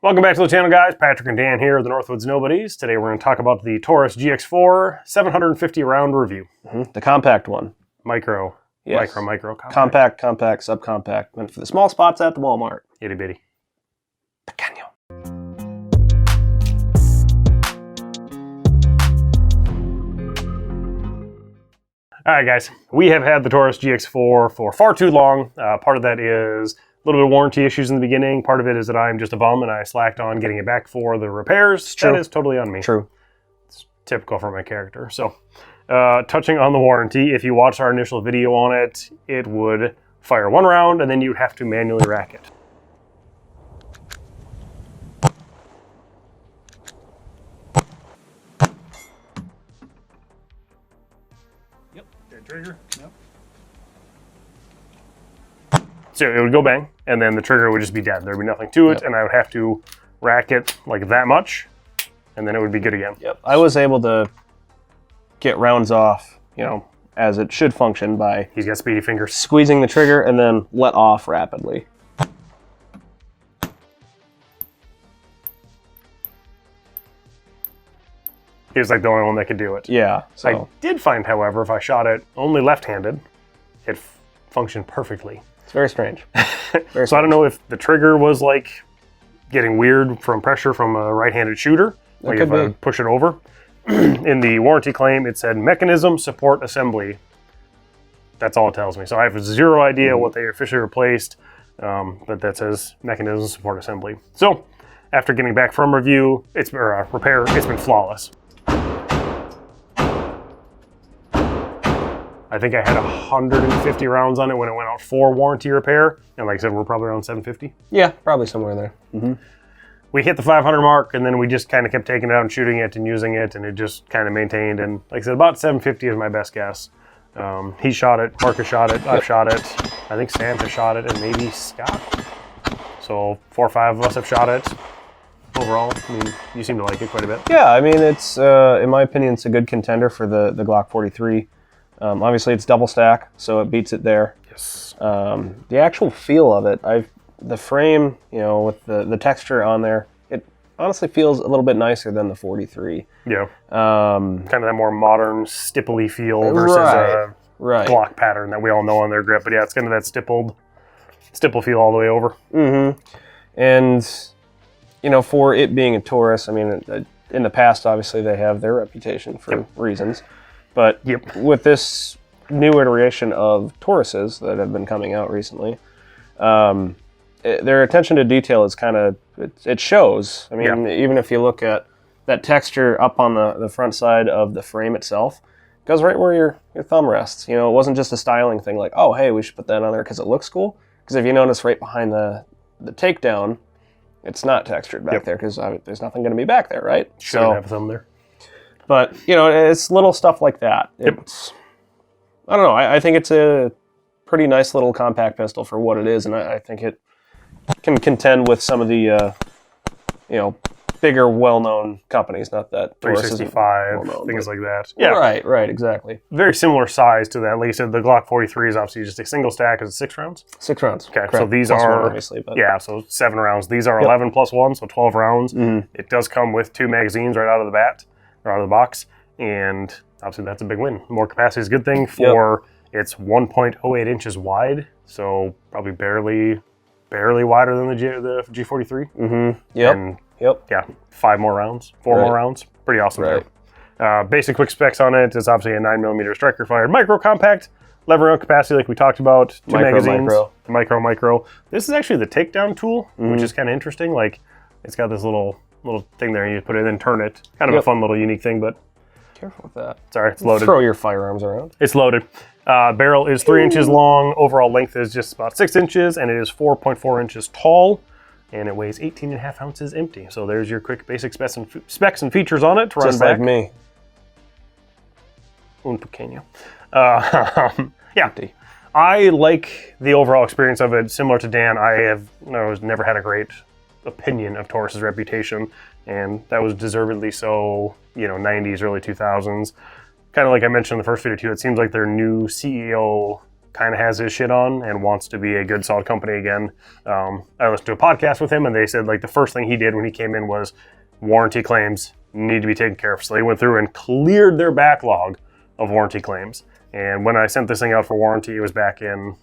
Welcome back to the channel, guys. Patrick and Dan here, the Northwoods Nobodies. Today we're going to talk about the Taurus GX4 750 round review. The compact one. Micro. Yes. Micro. Compact, subcompact. Meant for the small spots at the Walmart. Itty bitty. Pequeño. All right, guys. We have had the Taurus GX4 for far too long. Part of that is a little bit of warranty issues in the beginning. Part of it is that I'm just a bum and I slacked on getting it back for the repairs. True. That is totally on me. True. It's typical for my character. So, touching on the warranty, if you watch our initial video on it, it would fire one round and then you'd have to manually rack it. Yep. Dead trigger. Yep. So it would go bang, and then the trigger would just be dead. There'd be nothing to it, and I would have to rack it like that much, and then it would be good again. Yep. I was able to get rounds off, as it should function by... He's got speedy fingers. Squeezing the trigger and then let off rapidly. He was like the only one that could do it. Yeah. So. I did find, however, if I shot it only left-handed, it functioned perfectly. It's very strange. So I don't know if the trigger was like getting weird from pressure from a right-handed shooter. Like if I push it over. In the warranty claim, it said mechanism support assembly. That's all it tells me. So I have zero idea what they officially replaced, but that says mechanism support assembly. So after getting back from repair, it's been flawless. I think I had 150 rounds on it when it went out for warranty repair. And like I said, we're probably around 750. Yeah, probably somewhere in there. Mm-hmm. We hit the 500 mark, and then we just kind of kept taking it out and shooting it and using it, and it just kind of maintained. And like I said, about 750 is my best guess. He shot it, Marcus shot it, I've shot it. I think Sam has shot it, and maybe Scott. So 4 or 5 of us have shot it. Overall, I mean, you seem to like it quite a bit. Yeah, I mean, it's, in my opinion, it's a good contender for the Glock 43. Obviously, it's double stack, so it beats it there. Yes. The actual feel of it, the frame, with the texture on there, it honestly feels a little bit nicer than the 43. Yeah. Kind of that more modern, stipply feel versus a Glock pattern that we all know on their grip. But yeah, it's kind of that stipple feel all the way over. Mm-hmm. And, for it being a Taurus, I mean, in the past, obviously, they have their reputation for reasons. But with this new iteration of Tauruses that have been coming out recently, their attention to detail is kind of, it shows. I mean, even if you look at that texture up on the front side of the frame itself, it goes right where your thumb rests. It wasn't just a styling thing like, oh, hey, we should put that on there because it looks cool. Because if you notice right behind the takedown, it's not textured back there because there's nothing going to be back there, right? Shouldn't have thumb there. But, it's little stuff like that. It's, I don't know, I think it's a pretty nice little compact pistol for what it is, and I think it can contend with some of the, bigger, well-known companies, not that 365, things like that. Yeah. Right, exactly. Very similar size to that. At least the Glock 43 is obviously just a single stack. Is it 6 rounds? 6 rounds. Okay, correct. so these plus are, one, obviously, but. Yeah, so 7 rounds. These are 11 plus 1, so 12 rounds. Mm-hmm. It does come with 2 magazines right out of the box, and obviously that's a big win. More capacity is a good thing for it's 1.08 inches wide, so probably barely wider than the G43. Mm-hmm. Yep. And yeah, 4 more rounds, pretty awesome. There. Basic quick specs on it is obviously a 9mm striker fired micro compact, lever up capacity like we talked about, 2 magazines, micro. This is actually the takedown tool, which is kind of interesting. Like it's got this little thing there, and you put it in and turn it. Kind of a fun little unique thing, but careful with that. Sorry, it's loaded. Throw your firearms around. It's loaded. Barrel is 3 inches long. Overall length is just about 6 inches, and it is 4.4 inches tall, and it weighs 18.5 ounces empty. So there's your quick basic specs and features on it to run just back. Like me. Un pequeño. Yeah. I like the overall experience of it. Similar to Dan, I was never had a great opinion of Taurus's reputation, and that was deservedly so, 90s, early 2000s. Kind of like I mentioned in the first video too, it seems like their new CEO kind of has his shit on and wants to be a good, solid company again. I listened to a podcast with him, and they said like the first thing he did when he came in was warranty claims need to be taken care of. So they went through and cleared their backlog of warranty claims. And when I sent this thing out for warranty, it was back in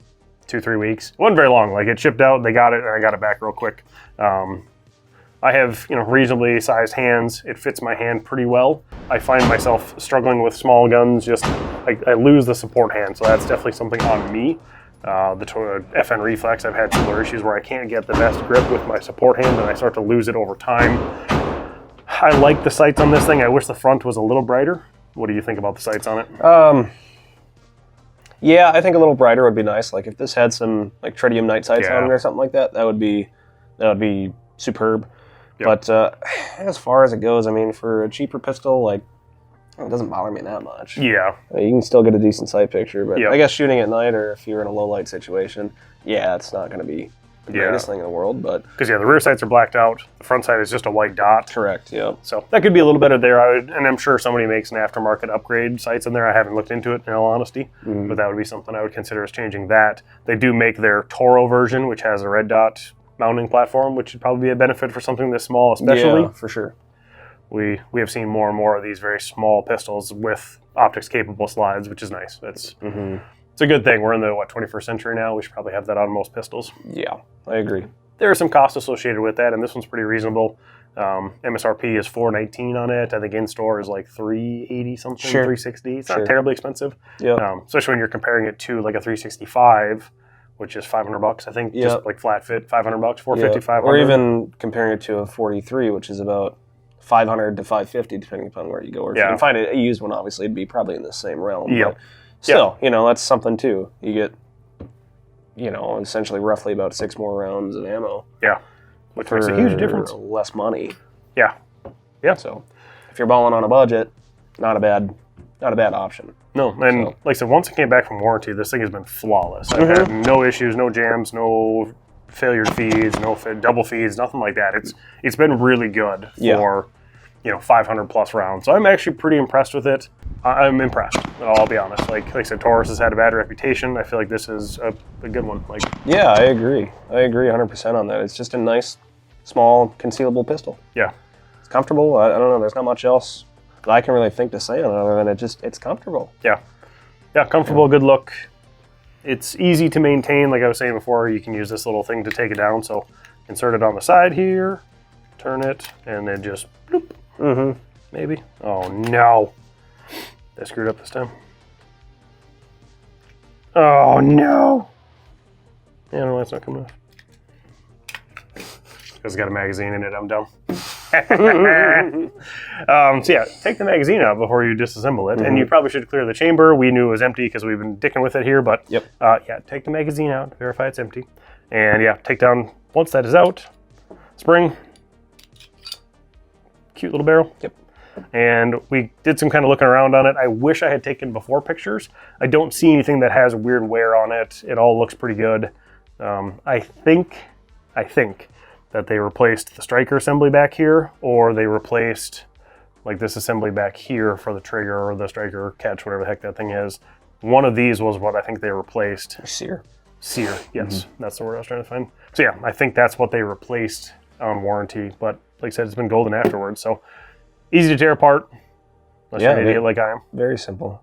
2-3 weeks. It wasn't very long. Like, it shipped out, they got it, and I got it back real quick. I have, reasonably sized hands. It fits my hand pretty well. I find myself struggling with small guns. Just I lose the support hand, so that's definitely something on me. The FN Reflex, I've had similar issues where I can't get the best grip with my support hand, and I start to lose it over time. I like the sights on this thing. I wish the front was a little brighter. What do you think about the sights on it? Yeah, I think a little brighter would be nice. Like if this had some like tritium night sights on it or something like that, that would be superb. Yep. But as far as it goes, I mean, for a cheaper pistol, like it doesn't bother me that much. Yeah, I mean, you can still get a decent sight picture, but I guess shooting at night or if you're in a low light situation, it's not going to be the greatest thing in the world. But because the rear sights are blacked out, the front sight is just a white dot. Correct. Yeah. So that could be a little better there. And I'm sure somebody makes an aftermarket upgrade sights in there. I haven't looked into it in all honesty, but that would be something I would consider as changing that. They do make their Toro version, which has a red dot mounting platform, which would probably be a benefit for something this small, especially. Yeah, for sure. We have seen more and more of these very small pistols with optics capable slides, which is nice. It's a good thing. We're in the 21st century now. We should probably have that on most pistols. Yeah, I agree. There are some costs associated with that, and this one's pretty reasonable. MSRP is $419 on it. I think in store is like $380 something, $360. It's not terribly expensive. Yeah. Especially when you're comparing it to like a 365. Which is $500, I think, just like flat fit, $500, $450, $500. Or even comparing it to a 43, which is about $500 to $550, depending upon where you go. Or if you can find a used one, obviously, it'd be probably in the same realm. But still, that's something too. You get, essentially roughly about 6 more rounds of ammo. Yeah, which makes a huge difference. Less money. Yeah, yeah. So if you're balling on a budget, not a bad option. No, and like I said, once it came back from warranty, this thing has been flawless. I've had no issues, no jams, no failure feeds, no double feeds, nothing like that. It's been really good for 500 plus rounds. So I'm actually pretty impressed with it. I'm impressed. I'll be honest. Like I said, Taurus has had a bad reputation. I feel like this is a good one. I agree. I agree 100% on that. It's just a nice, small, concealable pistol. Yeah, it's comfortable. I don't know. There's not much else that I can really think to say on it other than it's comfortable. Yeah, comfortable, good look. It's easy to maintain. Like I was saying before, you can use this little thing to take it down. So insert it on the side here, turn it, and then just bloop. Maybe. Oh no, I screwed up this time. Oh no. Yeah, no, that's not coming off. It's got a magazine in it. I'm dumb. So take the magazine out before you disassemble it, and you probably should clear the chamber. We knew it was empty because we've been dicking with it here, but take the magazine out, verify it's empty, and take down, once that is out, spring, cute little barrel. Yep. And we did some kind of looking around on it. I wish I had taken before pictures. I don't see anything that has weird wear on it. It all looks pretty good. I think that they replaced the striker assembly back here, or they replaced like this assembly back here for the trigger or the striker catch, whatever the heck that thing is. One of these was what I think they replaced. Sear, yes, that's the word I was trying to find. So I think that's what they replaced on warranty, but like I said, it's been golden afterwards, so easy to tear apart, unless you're an idiot like I am. Very simple.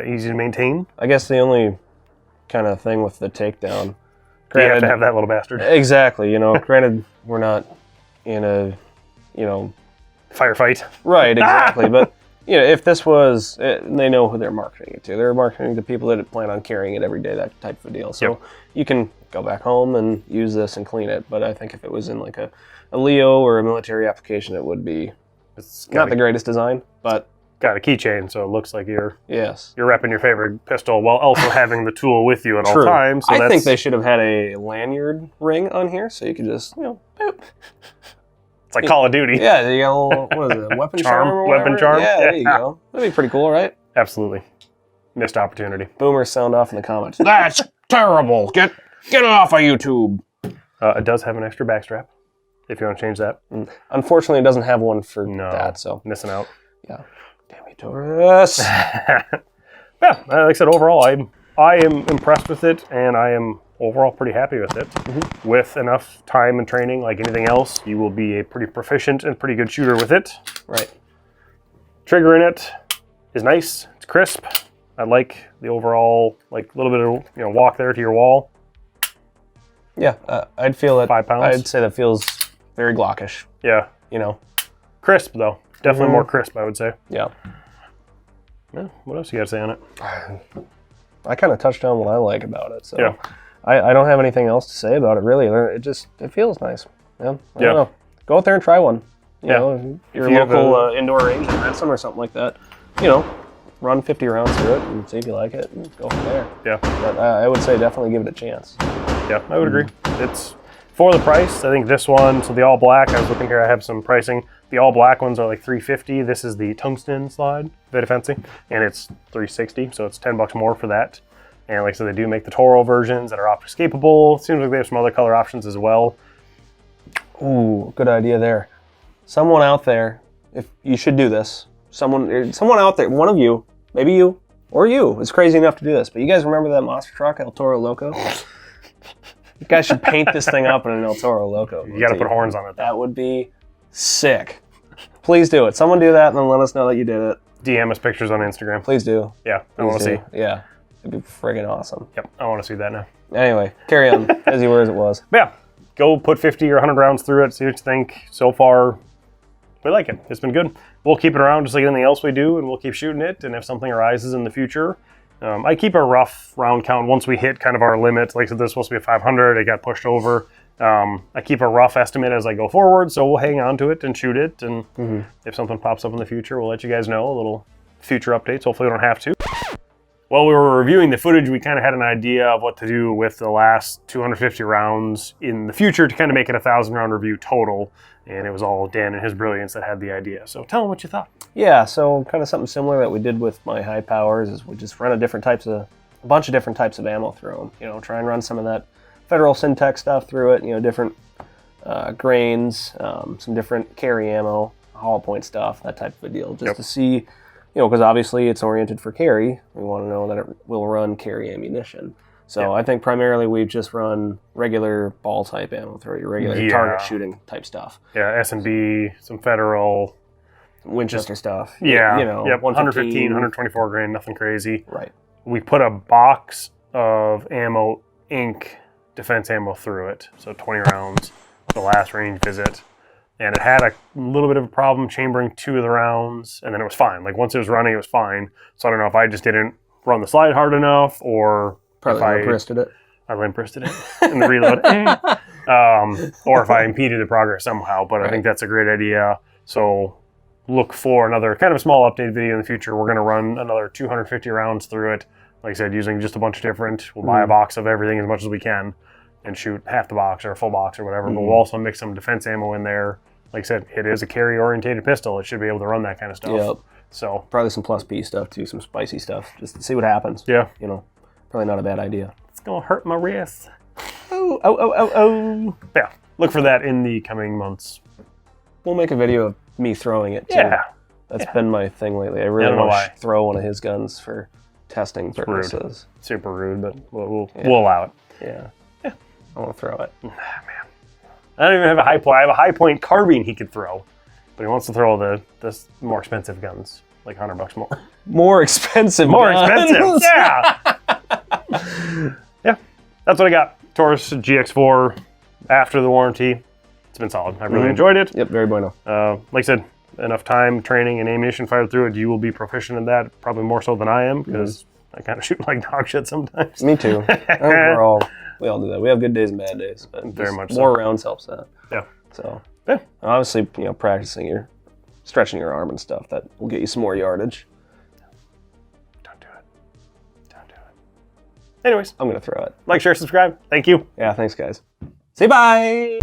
Easy to maintain. I guess the only kind of thing with the takedown, you have to have that little bastard. Exactly. Granted, we're not in a, firefight. Right, exactly. But, if this was, they know who they're marketing it to. They're marketing to people that plan on carrying it every day, that type of deal. So you can go back home and use this and clean it. But I think if it was in like a Leo or a military application, it would be not the greatest design, but got a keychain, so it looks like you're Yes. You're repping your favorite pistol while also having the tool with you at all times. So I think they should have had a lanyard ring on here, so you could just, boop. It's like Call of Duty. Yeah, you got a little, what is it, weapon charm or whatever? Weapon charm. Yeah, there you go. That'd be pretty cool, right? Absolutely. Missed opportunity. Boomers sound off in the comments. That's terrible. Get it off of YouTube. It does have an extra backstrap, if you want to change that. Unfortunately, it doesn't have one for that, so. Missing out. Yeah. Damn you, Taurus. Yeah, like I said, overall, I am impressed with it, and I am overall pretty happy with it. With enough time and training, like anything else, you will be a pretty proficient and pretty good shooter with it. Right. Trigger in it is nice. It's crisp. I like the overall, like, little bit of walk there to your wall. Yeah, I'd feel it. 5 pounds. I'd say that feels very Glockish. Yeah. Crisp though. Definitely more crisp, I would say. Yeah. Yeah. What else you got to say on it? I kind of touched on what I like about it. So yeah. I don't have anything else to say about it really. It feels nice. Yeah. I don't know. Go out there and try one. You know, your local indoor range in Ransom or something like that. Run 50 rounds through it and see if you like it and go from there. Yeah. But I would say definitely give it a chance. Yeah, I would agree. It's for the price. I think this one, so the all black, I was looking here, I have some pricing. The all black ones are like $350. This is the tungsten slide, very fancy, and it's $360, so it's $10 more for that. And like I said, they do make the Toro versions that are optic escapable. Seems like they have some other color options as well. Ooh, good idea there. Someone out there, if you should do this, someone out there, one of you, maybe you, or you, is crazy enough to do this, but you guys remember that monster truck, El Toro Loco? You guys should paint this thing up in an El Toro Loco. You gotta put horns on it. That would be sick. Please do it. Someone do that and then let us know that you did it. DM us pictures on Instagram. Please do. Yeah, I want to see. Yeah, it'd be friggin' awesome. Yep, I want to see that now. Anyway, carry on. As you were as it was. But yeah, go put 50 or 100 rounds through it, see what you think. So far, we like it. It's been good. We'll keep it around just like anything else we do, and we'll keep shooting it. And if something arises in the future, I keep a rough round count once we hit kind of our limit. Like I said, this was supposed to be a 500. It got pushed over. I keep a rough estimate as I go forward, so we'll hang on to it and shoot it. And if something pops up in the future, we'll let you guys know. A little future updates. Hopefully we don't have to. While we were reviewing the footage, we kind of had an idea of what to do with the last 250 rounds in the future to kind of make it a 1,000 round review total. And it was all Dan and his brilliance that had the idea. So tell them what you thought. Yeah, so kind of something similar that we did with my high powers is we just run a bunch of different types of ammo through them. Try and run some of that Federal Syntech stuff through it. Different grains, some different carry ammo, hollow point stuff, that type of a deal, just to see. Because obviously it's oriented for carry. We want to know that it will run carry ammunition. So I think primarily we've just run regular ball type ammo through your regular target shooting type stuff. Yeah, S&B, some Federal. Winchester stuff. Yeah, 115, 124 grain, nothing crazy. Right. We put a box of ammo, ink, defense ammo through it. So 20 rounds, the last range visit. And it had a little bit of a problem chambering 2 of the rounds, and then it was fine. Like once it was running, it was fine. So I don't know if I just didn't run the slide hard enough, or probably limp-wristed it. I limp-wristed it in the reload, or if I impeded the progress somehow. But I think that's a great idea. So look for another kind of a small update video in the future. We're going to run another 250 rounds through it. Like I said, using just a bunch of different. We'll buy a box of everything as much as we can, and shoot half the box or a full box or whatever. But we'll also mix some defense ammo in there. Like I said, it is a carry-orientated pistol. It should be able to run that kind of stuff. Yep. So probably some plus P stuff too, some spicy stuff, just to see what happens. Yeah. Probably not a bad idea. It's gonna hurt my wrist. Oh. Yeah. Look for that in the coming months. We'll make a video of me throwing it too. Yeah. That's been my thing lately. I really want to throw one of his guns for testing purposes. Rude. Super rude, but we'll allow it. Yeah. I want to throw it. Man. I don't even have a high point. I have a high point carbine he could throw, but he wants to throw the more expensive guns, like $100 more. More expensive. Yeah. Yeah. That's what I got. Taurus GX4 after the warranty. It's been solid. I really enjoyed it. Yep, very bueno. Like I said, enough time, training, and ammunition fired through it. You will be proficient in that, probably more so than I am, because I kind of shoot like dog shit sometimes. Me too. We all do that. We have good days and bad days, but very much more rounds helps that. Yeah. So obviously, practicing stretching your arm and stuff, that will get you some more yardage. Don't do it. Anyways, I'm gonna throw it. Like, share, subscribe. Thank you. Yeah, thanks guys. Say bye.